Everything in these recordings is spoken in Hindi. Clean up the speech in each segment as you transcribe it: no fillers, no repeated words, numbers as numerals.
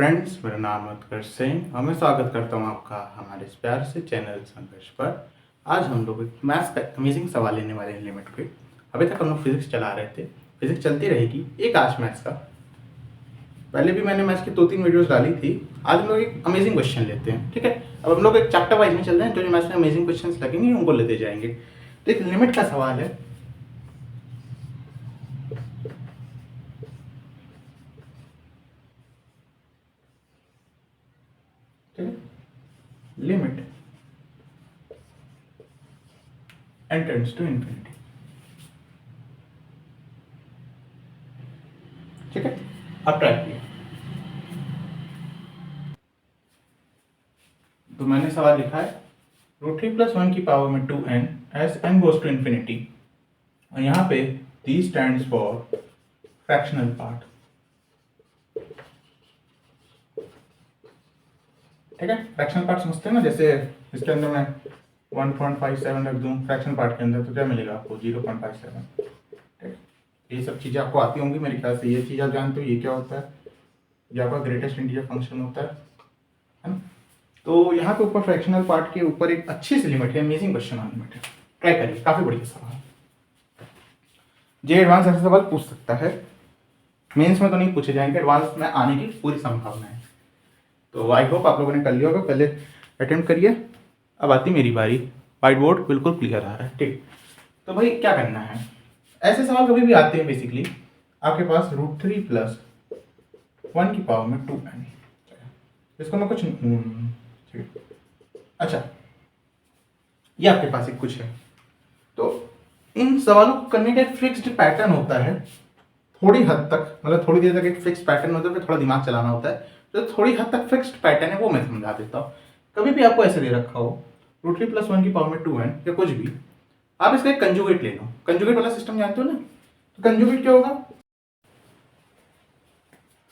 फ्रेंड्स, मेरा नाम है उत्कर्ष सिंह और मैं स्वागत करता हूँ आपका हमारे इस प्यार से चैनल संघर्ष पर। आज हम लोग एक मैथ्स का अमेजिंग सवाल लेने वाले हैं लिमिट पे। अभी तक हम लोग फिजिक्स चला रहे थे, फिजिक्स चलती रहेगी। एक आज मैथ्स का, पहले भी मैंने मैथ्स की 2-3 वीडियोस डाली थी। आज हम लोग एक अमेजिंग क्वेश्चन लेते हैं, ठीक है। अब हम लोग एक चैप्टर वाइज में चल रहे हैं, जो मैथ्स में अमेजिंग क्वेश्चन लगेंगे उनको लेते जाएंगे। तो एक लिमिट का सवाल है। Limit and tends to infinity, ठीक है। अब ट्राई किया तो मैंने सवाल लिखा है √3 + 1 की पावर में 2n as n goes to infinity, और यहाँ पे d stands for fractional part, ठीक है। फ्रैक्शनल पार्ट समझते हैं ना, जैसे इसके अंदर मैं 1.57 रख दूं फ्रैक्शनल पार्ट के अंदर तो क्या मिलेगा आपको 0.57, ठीक है। ये सब चीज़ें आपको आती होंगी मेरे ख्याल से। ये चीज़ आप जानते हो ये क्या होता है, ये आपका ग्रेटेस्ट इंटीजर फंक्शन होता है ना। तो यहाँ पे ऊपर फ्रैक्शनल पार्ट के ऊपर एक अच्छी सी लिमिट है, अमेजिंग क्वेश्चन ऑन लिमिट है। ट्राई करिए, काफ़ी बढ़िया सवाल। जे एडवांस ऐसे सवाल पूछ सकता है, मेंस में तो नहीं पूछे जाएंगे, एडवांस में आने की पूरी संभावना है। तो आई होप आप लोगों ने कर लिया होगा, पहले अटेम्प्ट करिए। अब आती मेरी बारी। वाइट बोर्ड बिल्कुल क्लियर आ रहा है, ठीक। तो भाई क्या करना है, ऐसे सवाल कभी भी आते हैं बेसिकली आपके पास √3 + 1 की पावर में 2n, इसको मैं कुछ ठीक। अच्छा, ये आपके पास एक कुछ है। तो इन सवालों को करने का एक फिक्स्ड पैटर्न होता है, थोड़ी हद तक, मतलब थोड़ी देर तक एक फिक्स पैटर्न होता है, फिर थोड़ा दिमाग चलाना होता है। तो थोड़ी हद तक फिक्स्ड पैटर्न है, वो मैं समझा देता हूँ। कभी भी आपको ऐसे दे रखा हो √3 + 1 की पावर में 2n या कुछ भी, आप इसका एक कंजुगेट ले लो। कंजुगेट वाला सिस्टम जानते हो ना, तो कंजुगेट क्या होगा।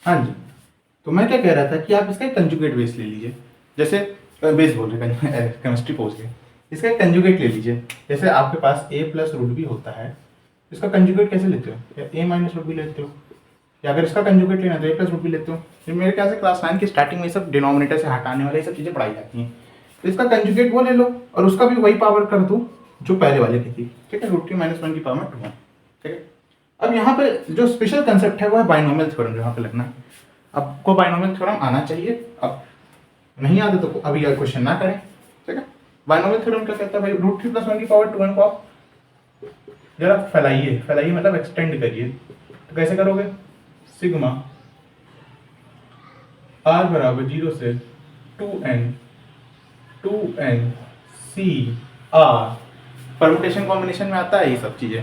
हाँ जी, तो मैं क्या कह रहा था कि आप इसका एक कंजुगेट बेस ले लीजिए। जैसे बेस बोल रहे, केमिस्ट्री पहुंच गए। इसका एक कंजुगेट ले लीजिए। जैसे आपके पास a + √b होता है, इसका कंजुगेट कैसे लेते हो, या a - √b लेते हो, या अगर इसका कंजुगेट लेना तो a + √b लेते हो। ये मेरे ख्याल से क्लास 9 की स्टार्टिंग में सब डिनोमिनेटर से हटाने वाले सब चीज़ें पढ़ाई जाती हैं। तो इसका कंजुगेट वो ले लो और उसका भी वही पावर कर दो जो पहले वाले की थी, ठीक है। √3 - 1 की पावर में 2, ठीक है। अब यहाँ पे जो स्पेशल कंसेप्ट है वो है बाइनोमियल थ्योरम, जो यहाँ पे लगना है। आपको बाइनोमियल थ्योरम आना चाहिए, अब नहीं आता तो अभी यह क्वेश्चन ना करें, ठीक है। बाइनोमियल थ्योरम क्या कहता है भाई, √3 + 1 की पावर 2n को आप जरा फैलाइए, फैलाइए मतलब एक्सटेंड करिए। तो कैसे करोगे, सिग्मा r = 0 से 2n CR, परमुटेशन कॉम्बिनेशन में आता है ये सब चीज़ें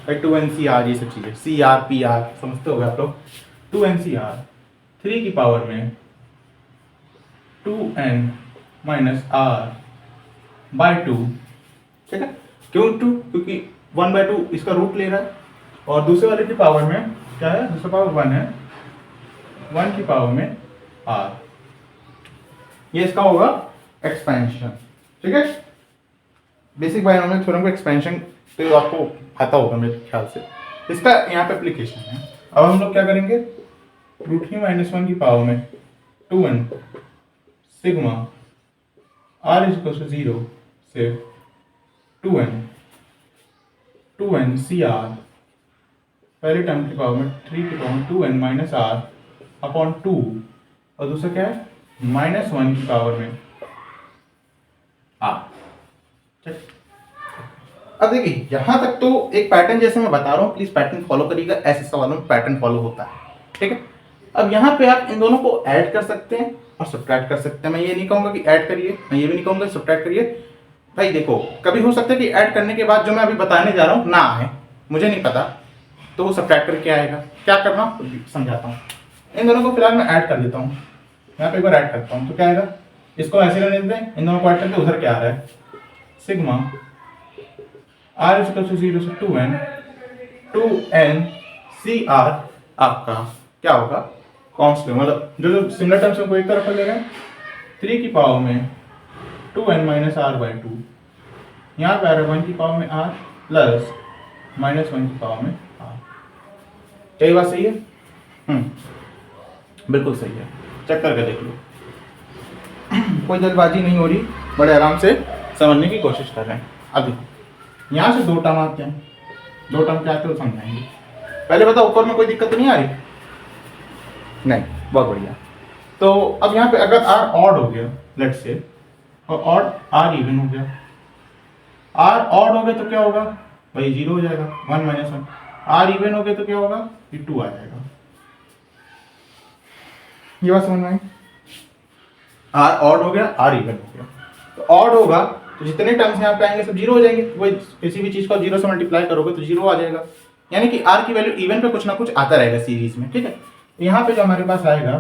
भाई। 2n CR, ये सब चीज़ें CR PR समझते हो आप लोग। 2n CR 3 की पावर में 2n - R/2, ठीक है। क्यों 2, क्योंकि 1/2 इसका रूट ले रहा है, और दूसरे वाले की पावर में क्या है, दूसरा पावर 1 है, 1 की पावर में R, ये इसका होगा एक्सपेंशन, ठीक है। बेसिक बाइनोमियल थ्योरम का एक्सपेंशन तो आपको आता होगा मेरे ख्याल से, इसका यहाँ पे एप्लीकेशन है। अब हम लोग क्या करेंगे, √3 - 1 की पावर में 2n सिग्मा r = 0 से 2n CR, पहले टर्म की पावर में 3 की पावर में 2n - R/2, और दूसरा क्या है -1 की पावर में R, ठीक। अब देखिए यहाँ तक तो एक पैटर्न जैसे मैं बता रहा हूँ, प्लीज पैटर्न फॉलो करिएगा। ऐसे सवालों में पैटर्न फॉलो होता है, ठीक है। अब यहाँ पे आप इन दोनों को ऐड कर सकते हैं और सब्ट्रैक्ट कर सकते हैं। मैं ये नहीं कहूँगा कि ऐड करिए, मैं ये भी नहीं कहूँगा सब्ट्रैक्ट करिए। भाई देखो, कभी हो सकता है कि ऐड करने के बाद जो मैं अभी बताने जा रहा हूँ ना आए, मुझे नहीं पता, तो वो सब्ट्रैक्ट करके आएगा। क्या करना समझाता हूँ। इन दोनों को फिलहाल मैं ऐड कर देता हूँ, यहाँ पे एक बार ऐड करता हूँ तो क्या आएगा, इसको ऐसे रहने देते हैं, इन दोनों को ऐड करके उधर क्या आ रहा है, सिग्मा r = 0 से 2n CR आपका क्या होगा, कांस्टेंट, मतलब जो सिमिलर टर्म्स को एक तरफ ले रहे हैं। 3 की पावर में 2n - R/2, यहाँ पे आ रहा है 1 की पावर में R प्लस -1 की पावर में R। क्या ये बात सही है? बिल्कुल सही है। चेक करके देख लो, कोई जल्दबाजी नहीं हो रही, बड़े आराम से समझने की कोशिश कर रहे हैं। अभी यहाँ से 2 टर्म आते हैं, 2 टर्म क्या आते हैं वो समझाएंगे। पहले बताओ ऊपर में कोई दिक्कत नहीं आ रही? नहीं, बहुत बढ़िया। तो अब यहाँ पे अगर आर ऑड हो गया लेट्स से, और ऑड आर इवन हो गया, आर ऑड हो गया तो क्या होगा भाई 0 हो जाएगा, 1 - 1। आर इवन हो गया तो क्या होगा, ये 2 आ जाएगा। ये बात समझ में आई? आर ऑड हो गया, आर इवन हो गया। तो ऑड होगा तो जितने टर्म्स यहाँ पे आएंगे सब 0 हो जाएंगे। वही किसी भी चीज को 0 से मल्टीप्लाई करोगे तो 0 आ जाएगा, यानी कि आर की वैल्यू इवन पे कुछ ना कुछ आता रहेगा सीरीज में, ठीक है। यहाँ पे जो हमारे पास आएगा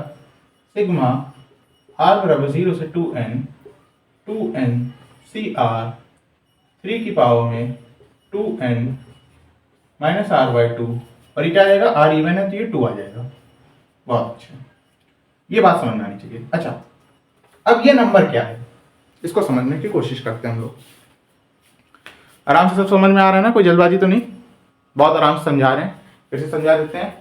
सिग्मा आर बराबर 0 से 2n सी आर 3 की पावर में 2n माइनस r/2, और ये क्या आएगा, आर इवन है तो ये 2 आ जाएगा। बहुत अच्छा, ये बात समझ में आनी चाहिए। अच्छा, अब ये नंबर क्या है इसको समझने की कोशिश करते हैं हम लोग। आराम से सब समझ में आ रहा है ना, कोई जल्दबाजी तो नहीं? बहुत आराम से समझा रहे हैं, फिर से समझा देते हैं।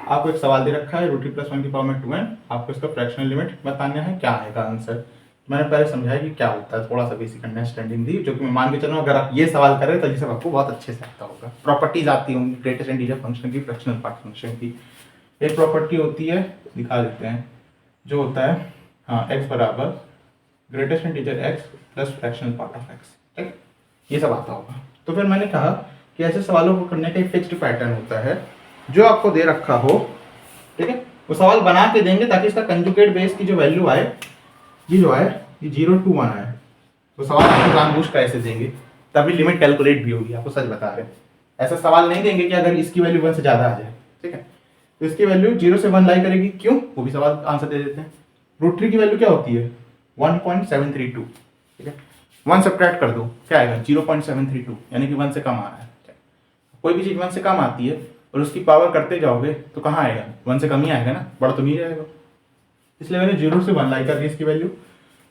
आपको एक सवाल दे रखा है √3 + 1 की पावर में 2n, आपको इसका फ्रैक्शनल लिमिट बताना है, क्या आएगा आंसर। मैंने पहले समझाया कि क्या होता है, थोड़ा सा बेसिक अंडरस्टैंडिंग दी, जो कि मैं मान के चलूँ अगर आप ये सवाल करें तो ये सब आपको बहुत अच्छे से आता होगा। प्रॉपर्टीज आती होंगी ग्रेटेस्ट इंटीजर फंक्शन की, फ्रैक्शनल पार्ट फंक्शन की। एक प्रॉपर्टी होती है, दिखा देते हैं, जो होता है हाँ x बराबर greatest integer x plus fractional part of x, ठीक, ये सब आता होगा। तो फिर मैंने कहा कि ऐसे सवालों को करने का एक फिक्स्ड पैटर्न होता है, जो आपको दे रखा हो, ठीक है, वो सवाल बना के देंगे ताकि इसका कंजुगेट बेस की जो वैल्यू आए, ये जो आए ये 0 to 1 आए, तो सवाल आपको जानबूझ कर ऐसे देंगे, तभी लिमिट कैलकुलेट भी होगी। आपको सच बता रहे, ऐसा सवाल नहीं देंगे कि अगर इसकी वैल्यू 1 से ज़्यादा आ जाए, ठीक है, तो इसकी वैल्यू 0 से 1 लाई करेगी, क्यों, वो भी सवाल आंसर दे देते हैं। √3 की वैल्यू क्या होती है 1.732, ठीक है, 1 सब्ट्रैक्ट कर दो क्या आएगा 0.732, यानी कि 1 से कम आ रहा है। कोई भी चीज़ 1 से कम आती है और उसकी पावर करते जाओगे तो कहाँ आएगा, 1 से कम ही आएगा ना, बढ़ तो नहीं जाएगा। इसलिए मैंने 0 से 1 लाई कर दी इसकी वैल्यू।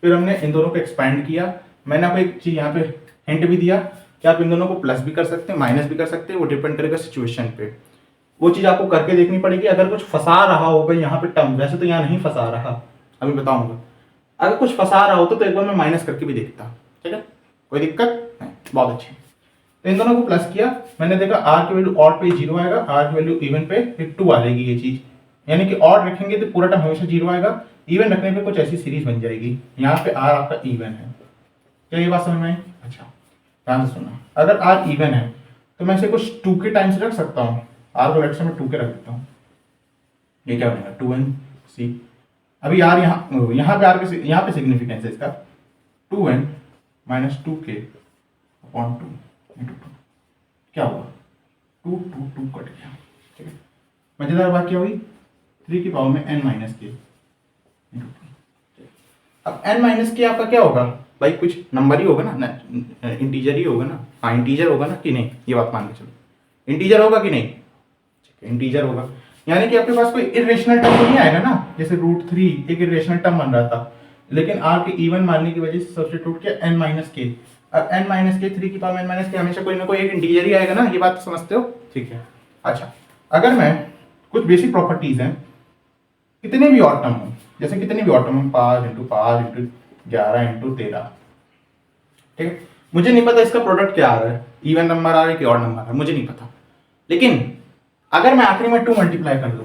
फिर हमने इन दोनों को एक्सपैंड किया। मैंने आपको एक चीज़ यहाँ पे हिंट भी दिया कि आप इन दोनों को प्लस भी कर सकते हैं, माइनस भी कर सकते हैं, वो डिपेंड करेगा सिचुएशन पे। वो चीज़ आपको करके देखनी पड़ेगी। अगर कुछ फंसा रहा होगा यहाँ पे टर्म, वैसे तो यहाँ नहीं फंसा रहा, अभी बताऊंगा। अगर कुछ फंसा रहा होता तो एक बार मैं माइनस करके भी देखता, ठीक है, कोई दिक्कत नहीं, बहुत अच्छी। तो इन दोनों को प्लस किया, मैंने देखा आर की वैल्यू ऑड पे 0 आएगा, आर की वैल्यू इवन पे 2 आ जाएगी ये चीज, यानी कि ऑड रखेंगे तो पूरा टर्म हमेशा 0 आएगा, इवन रखने पे कुछ ऐसी सीरीज बन जाएगी। यहाँ पे आर आपका इवन है, क्या ये बात समझ में आई? अच्छा ध्यान से सुनना, अगर आर इवन है तो मैं इसे कुछ 2 के टाइम से रख सकता हूँ, आर को लेट्स से मैं 2 के रख देता हूँ, ये क्या बनेगा 2n c। अभी आर यहाँ पे आर पे यहाँ पे सिग्निफिकेंस है इसका 2n - 2k/2 × 2, क्या हुआ 2 2 2 कट गया, ठीक है। मजेदार बात क्या हुई, 3 की पावर में n - k × 2। अब n - k आपका क्या होगा भाई, कुछ नंबर ही होगा ना, इंटीजर ही होगा ना, हाँ इंटीजर होगा ना कि नहीं, ये बात मान के चलो, इंटीजर होगा कि नहीं, इंटीजर होगा, यानी कि आपके पास कोई इरेशनल टर्म नहीं आएगा ना। जैसे √3 एक इरेशनल टर्म बन रहा था, लेकिन आर के इवन मानने की वजह से सब्स्टिट्यूट किया n - k। अब n - k 3 की पावर n - k हमेशा कोई ना कोई एक इंटीजर ही आएगा ना, ये बात समझते हो, ठीक है। अच्छा, अगर मैं कुछ बेसिक प्रॉपर्टीज हैं, कितने भी ऑड टर्म हो, जैसे कितने भी ऑड टर्म हो 5 × 5 × 11 × 13, ठीक है, मुझे नहीं पता इसका प्रोडक्ट क्या आ रहा है, इवन नंबर आ रहा है कि ऑड नंबर आ रहा है, मुझे नहीं पता। लेकिन अगर मैं आखिरी में 2 मल्टीप्लाई कर दूं,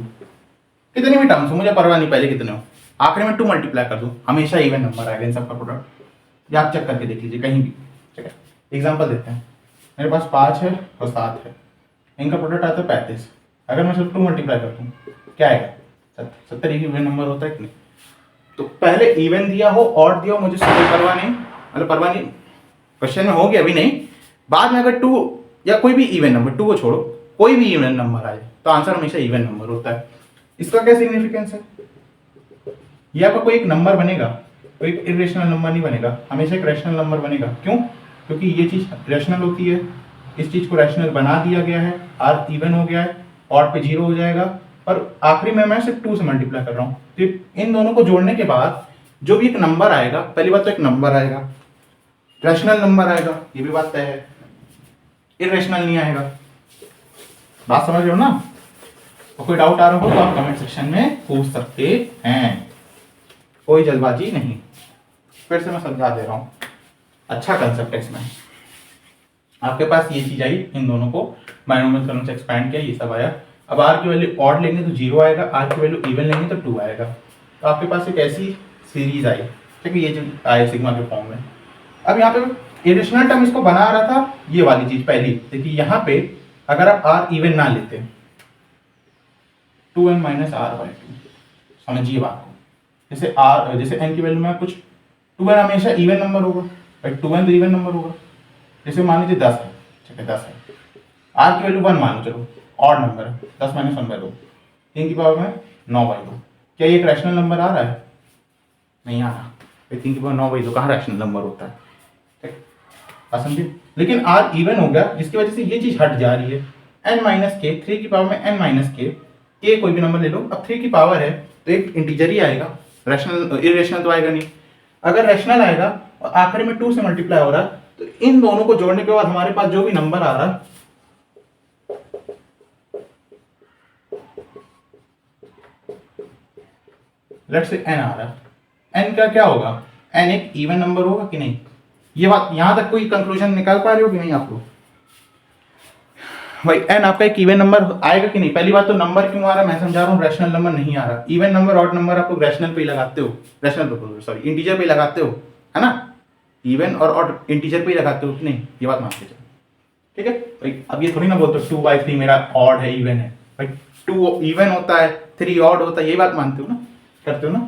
कितने भी टर्म्स हो मुझे परवाह नहीं पहले कितने हो, आखिरी में 2 मल्टीप्लाई कर दूं, हमेशा इवन नंबर आएगा इन सबका प्रोडक्ट। ये आप चेक करके देख लीजिए कहीं भी, ठीक है। एग्जांपल देते हैं, मेरे पास 5 है और 7 है, इनका प्रोडक्ट आता है 35। अगर मैं सिर्फ 2 मल्टीप्लाई करता हूँ क्या आएगा 70 एक इवन नंबर होता है कि नहीं। तो पहले इवन दिया हो ऑड दिया हो मुझे कोई परवाह नहीं, मतलब परवाह नहीं, क्वेश्चन में हो गया अभी नहीं, बाद में अगर 2 या कोई भी इवन नंबर, 2 को छोड़ो कोई भी इवन नंबर आए तो आंसर हमेशा इवन नंबर होता है। इसका क्या सिग्निफिकेंस है, ये आपका कोई एक नंबर बनेगा, कोई एक इरेशनल नंबर नहीं बनेगा, हमेशा एक रैशनल नंबर बनेगा। क्यों? क्योंकि ये चीज रैशनल होती है, इस चीज को रैशनल बना दिया गया है, आर इवन हो गया है, ऑड पे 0 हो जाएगा, और आखिरी में मैं सिर्फ 2 से मल्टीप्लाई कर रहा हूँ। तो इन दोनों को जोड़ने के बाद जो भी एक नंबर आएगा, पहली बात तो एक नंबर आएगा, रैशनल नंबर आएगा, ये भी बात तय है, इरेशनल नहीं आएगा। बात समझ रहे हो ना? और कोई डाउट आ रहा हो तो आप कमेंट सेक्शन में पूछ सकते हैं, कोई जल्दबाजी नहीं। फिर से मैं समझा दे रहा हूँ, अच्छा कंसेप्ट है इसमें। आपके पास ये चीज आई, इन दोनों को बायनोमियल थ्योरम से एक्सपैंड किया, ये सब आया। अब आर की वैल्यू ऑड लेंगे तो 0 आएगा, आर की वैल्यू इवन लेंगे तो 2 आएगा। तो आपके पास एक ऐसी सीरीज आई, ठीक है, ये जो आए सिग्मा के फॉर्म में। अब यहाँ पे इरेशनल टर्म इसको बना रहा था, ये वाली चीज पहली। देखिए यहाँ पे अगर आप आर इवन ना लेते, 2n माइनस आर बाई 2, समझिए बात को। जैसे आर, जैसे n की वैल्यू में कुछ 2n हमेशा इवन नंबर होगा भाई, 2n तो इवन नंबर होगा। जैसे मान लीजिए 10 है, ठीक है 10 है, आर की वैल्यू 1 मान लो, चलो ऑड नंबर है, 10 माइनस 1 बाई 2, 3 की पावर में 9 बाई 2। क्या ये एक रैशनल नंबर आ रहा है? नहीं आ रहा। 3 की पावर 9 बाई 2 कहाँ रैशनल नंबर होता है? ठीक, बात समझिए। लेकिन आर इवन हो गया, जिसकी वजह से ये चीज हट जा रही है। n माइनस के, 3 की पावर में n माइनस के कोई भी नंबर ले लो। अब 3 की पावर है तो एक इंटीजर ही आएगा, रैशनल, इरेशनल तो आएगा नहीं। अगर रैशनल आएगा और आखिरी में 2 से मल्टीप्लाई हो रहा है, तो इन दोनों को जोड़ने के बाद हमारे पास जो भी नंबर आ रहा है, लेट्स से n आ रहा है, n का क्या होगा? n एक इवन नंबर होगा कि नहीं? ये बात यहां तक कोई कंक्लूजन निकाल पा रहे हो कि नहीं आप लोग? भाई n आपका एक इवन नंबर आएगा कि नहीं? पहली बात तो नंबर क्यों आ रहा है मैं समझा रहा हूँ, रैशनल नंबर नहीं आ रहा। इवन नंबर ऑड नंबर आप लोग रैशनल पे ही लगाते हो, रैशनल सॉरी इंटीजर पे ही लगाते हो, है ना? इवन और ऑड इंटीजर पे ही लगाते हो कि नहीं? ये बात मान के चलो, ठीक है भाई। अब ये थोड़ी ना बोलते 2/3 मेरा ऑड है इवन है भाई, 2 इवन होता है 3 ऑड होता है, यही बात मानते हो ना, करते हो ना?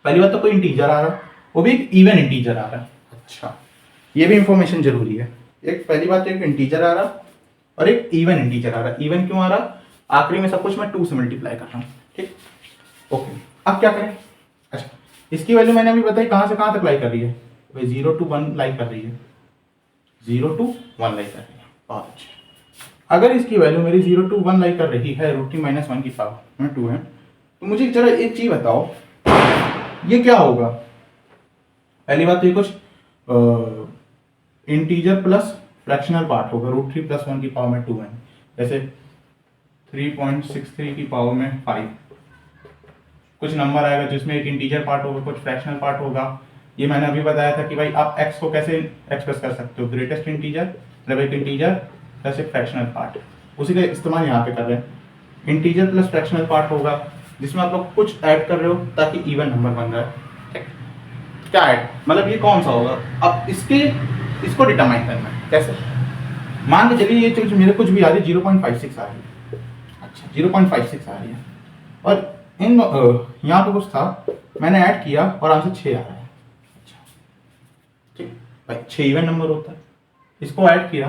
पहली बात तो कोई इंटीजर आ रहा, वो भी एक इवन इंटीजर आ रहा है। अच्छा, ये भी इंफॉर्मेशन जरूरी है। एक पहली बात तो एक इंटीजर आ रहा और एक इवन इंटीजर आ रहा। इवन क्यों आ रहा? आखिरी में सब कुछ मैं 2 से मल्टीप्लाई कर रहा हूँ, ठीक, ओके। अब क्या करें? अच्छा, इसकी वैल्यू मैंने अभी बताई कहाँ से कहाँ तक लाई कर रही है भाई, 0 to 1 लाई कर रही है, 0 to 1 लाई कर रही है। बहुत अच्छा, अगर इसकी वैल्यू मेरी 0 to 1 लाई कर रही है, √3 - 1 की पावर में 2 है, तो मुझे जरा एक चीज बताओ, ये क्या होगा? पहली बात तो ये कुछ इंटीजर प्लस फ्रैक्शनल पार्ट होगा, √3 + 1 की पावर में 2n। जैसे 3.63 की पावर में 5, कुछ नंबर आएगा जिसमें एक इंटीजर पार्ट होगा, कुछ फ्रैक्शनल पार्ट होगा। ये मैंने अभी बताया था कि भाई आप x को कैसे एक्सप्रेस कर सकते हो, ग्रेटेस्ट इंटीजर मतलब एक इंटीजर प्लस एक फ्रैक्शनल पार्ट, उसी का इस्तेमाल यहाँ पे कर रहे हैं। इंटीजर प्लस फ्रैक्शनल पार्ट होगा जिसमें आप लोग कुछ ऐड कर रहे हो ताकि इवन नंबर बन रहा है, ठीक? क्या ऐड मतलब ये कौन सा होगा? अब इसको डिटरमाइन करना है कैसे? मान के चलिए ये चीज मेरे कुछ भी आ रही है, 0.56 आ रही है। अच्छा, 0.56 आ रही है और इन यहाँ पे कुछ था, मैंने ऐड किया और आंसर 6 आ रहा है। अच्छा, ठीक भाई, 6 इवन नंबर होता है, इसको ऐड किया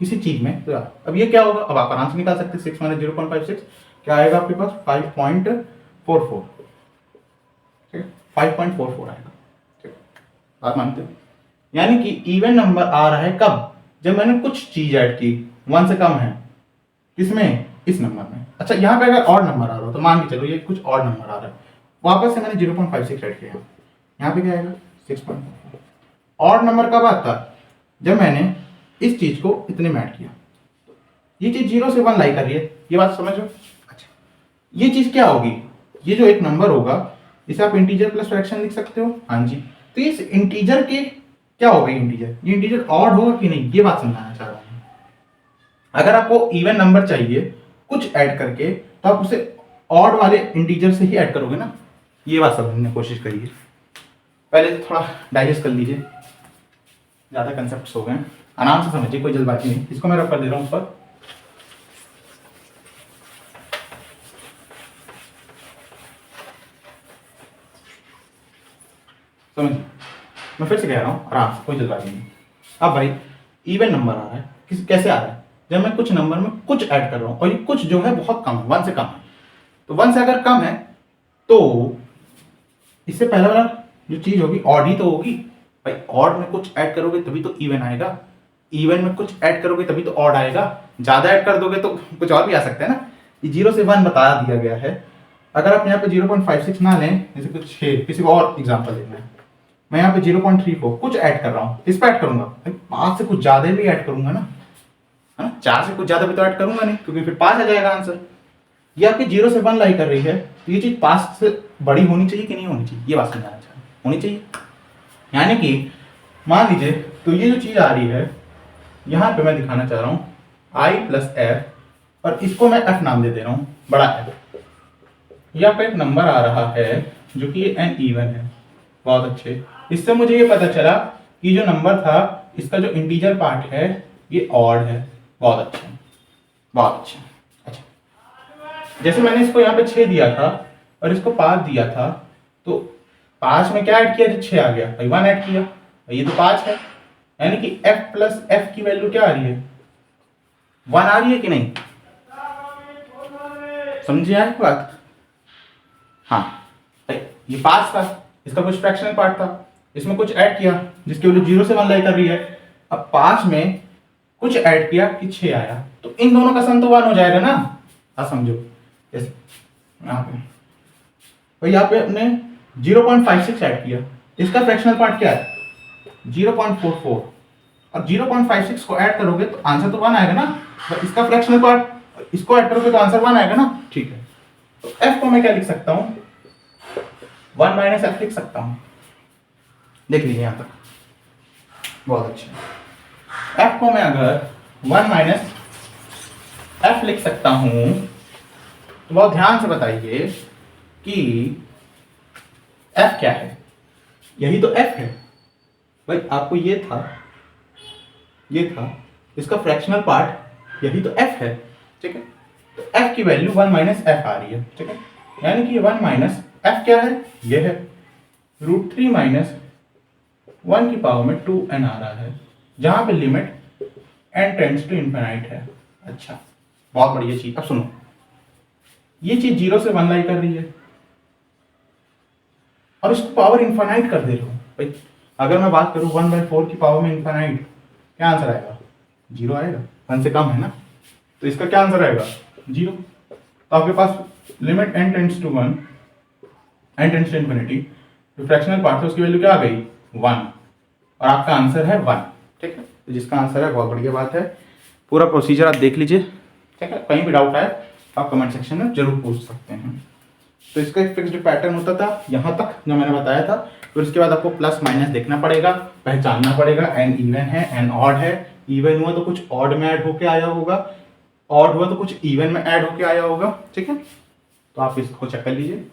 किसी चीज में तो अब ये क्या होगा? अब आप आराम से निकाल सकते हैं, 6 - 0.56 क्या आएगा आपके पास? 5.44, ठीक है, 5.44 आएगा, ठीक, बात मानते हो? यानी कि इवन नंबर आ रहा है कब? जब मैंने कुछ चीज ऐड की 1 से कम है, किसमें? इस नंबर में। अच्छा, यहाँ पे अगर ऑड नंबर आ रहा हो तो मान के चलो ये कुछ ऑड नंबर आ रहा है, वापस से मैंने 0.56 ऐड किया, यहाँ पे क्या आएगा? 6.44। ऑड नंबर कब आता? जब मैंने इस चीज को इतने में ऐड किया। ये चीज 0 से 1 लाई कर रही है, ये बात समझो। अच्छा, ये चीज क्या होगी? ये जो एक नंबर होगा इसे आप इंटीजर प्लस फ्रैक्शन लिख सकते हो, हाँ जी। तो इस इंटीजर के क्या होगा? इंटीजर, ये इंटीजर ऑड होगा कि नहीं, ये बात समझाना चाह रहा हूँ। अगर आपको इवन नंबर चाहिए कुछ ऐड करके, तो आप उसे ऑड वाले इंटीजर से ही ऐड करोगे ना, ये बात समझने की कोशिश करिए। पहले तो थोड़ा डाइजेस्ट कर लीजिए, ज्यादा कंसेप्ट्स हो गए, आराम से समझिए, कोई जल्दबाजी नहीं। इसको मैं रख कर दे रहा हूँ ऊपर। समझिए, मैं फिर से कह रहा हूँ, आराम से, कोई जल्दबाजी नहीं। अब भाई इवन नंबर आ रहा है, कैसे आ रहा है? जब मैं कुछ नंबर में कुछ ऐड कर रहा हूँ और ये कुछ जो है बहुत कम है, 1 से कम है, तो 1 से अगर कम है तो इससे पहले वाला जो चीज होगी ऑड ही तो होगी भाई। ऑड में कुछ ऐड करोगे तभी तो इवन आएगा, इवन में कुछ ऐड करोगे तभी तो ऑड आएगा। ज्यादा ऐड कर दोगे तो कुछ और भी आ सकता है ना। ये 0 से 1 बता दिया गया है। अगर आप यहाँ पे 0.56 ना लें, जैसे कुछ किसी को और एग्जाम्पल लेना है, मैं यहाँ पे 0.34 कुछ ऐड कर रहा हूँ, किस पे ऐड करूंगा? 5 से कुछ ज्यादा भी ऐड करूंगा ना, है ना? 4 से कुछ ज्यादा भी तो ऐड करूंगा नहीं, क्योंकि फिर 5 आ जाएगा आंसर। ये आपके 0 से 1 लाई कर रही है, तो ये चीज 5 से बड़ी होनी चाहिए कि नहीं होनी चाहिए, ये बात समझाना चाह रहा हूं। होनी चाहिए, यानी कि मान लीजिए तो ये जो चीज आ रही है यहां पे मैं दिखाना चाह रहा हूं i प्लस एफ, और इसको मैं f नाम दे रहा हूं, बड़ा F। यहाँ पे एक नंबर आ रहा है जो कि n इवन है, बहुत अच्छे। इससे मुझे ये पता चला कि जो नंबर था इसका जो इंटीजर पार्ट है ये ऑड है, बहुत अच्छा, बहुत अच्छा। अच्छा, जैसे मैंने इसको यहाँ पे 6 दिया था और इसको 5 दिया था, तो 5 में क्या ऐड किया जो 6 आ गया, भाई 1 ऐड किया, ये तो 5 है, यानी कि f प्लस एफ की वैल्यू क्या आ रही है, 1 आ रही है कि नहीं, समझे आए बात। हाँ, ये 5 था, इसका कुछ फ्रैक्शनल पार्ट था, इसमें कुछ ऐड किया जिसकी वैल्यू 0 से 1 लाई कर रही है। अब 5 में कुछ ऐड किया कि 6 आया, तो इन दोनों का सम तो 1 हो जाएगा ना। हाँ समझो, जैसे यहाँ पे भाई यहाँ पे अपने 0.56 ऐड किया, इसका फ्रैक्शनल पार्ट क्या है 0.44, और 0.56 को ऐड करोगे तो आंसर तो 1 आएगा ना, तो इसका फ्रैक्शनल पार्ट इसको ऐड करोगे तो आंसर 1 आएगा ना। ठीक है, तो f को मैं क्या लिख सकता हूँ, 1 माइनस एफ लिख सकता हूँ, देख लीजिए यहाँ तक, बहुत अच्छा। f को मैं अगर 1 माइनस एफ लिख सकता हूँ, तो बहुत ध्यान से बताइए कि f क्या है, यही तो f है भाई, आपको ये था इसका फ्रैक्शनल पार्ट यही तो f है, ठीक है। तो f की वैल्यू 1 माइनस एफ आ रही है, ठीक है, यानी कि 1 माइनस एफ क्या है, ये है √3 माइनस 1 की पावर में 2n आ रहा है, जहां पे limit n tends to infinite है। अच्छा, बहुत बढ़िया चीज। अब सुनो, ये चीज 0 से 1 लाई कर रही है और इसको पावर इनफिनाइट कर दे रहा हूं भाई। अगर मैं बात करूं 1/4 की पावर में इनफिनाइट, क्या आंसर आएगा, 0 आएगा, 1 से कम है ना, तो इसका क्या आंसर आएगा 0। तो आपके पास limit n tends to infinity, जो फ्रैक्शनल पार्ट है उसकी वैल्यू क्या आ गई 1, और आपका आंसर है 1, ठीक है। तो जिसका आंसर है, बहुत बढ़िया बात है, पूरा प्रोसीजर आप देख लीजिए, ठीक है। कहीं भी डाउट आए आप कमेंट सेक्शन में जरूर पूछ सकते हैं। तो इसका एक फिक्स्ड पैटर्न होता था यहाँ तक जो मैंने बताया था, फिर उसके बाद आपको प्लस माइनस देखना पड़ेगा, पहचानना पड़ेगा, n इवन है n ऑड है, इवन हुआ तो कुछ ऑड में ऐड होके आया होगा, ऑड हुआ तो कुछ इवन में ऐड होके आया होगा, ठीक है। तो आप इसको चेक कर लीजिए।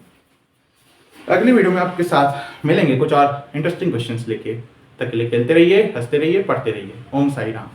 अगली वीडियो में आपके साथ मिलेंगे कुछ और इंटरेस्टिंग क्वेश्चंस लेके, तक के लिए खेलते रहिए, हंसते रहिए, पढ़ते रहिए। ओम साई राम।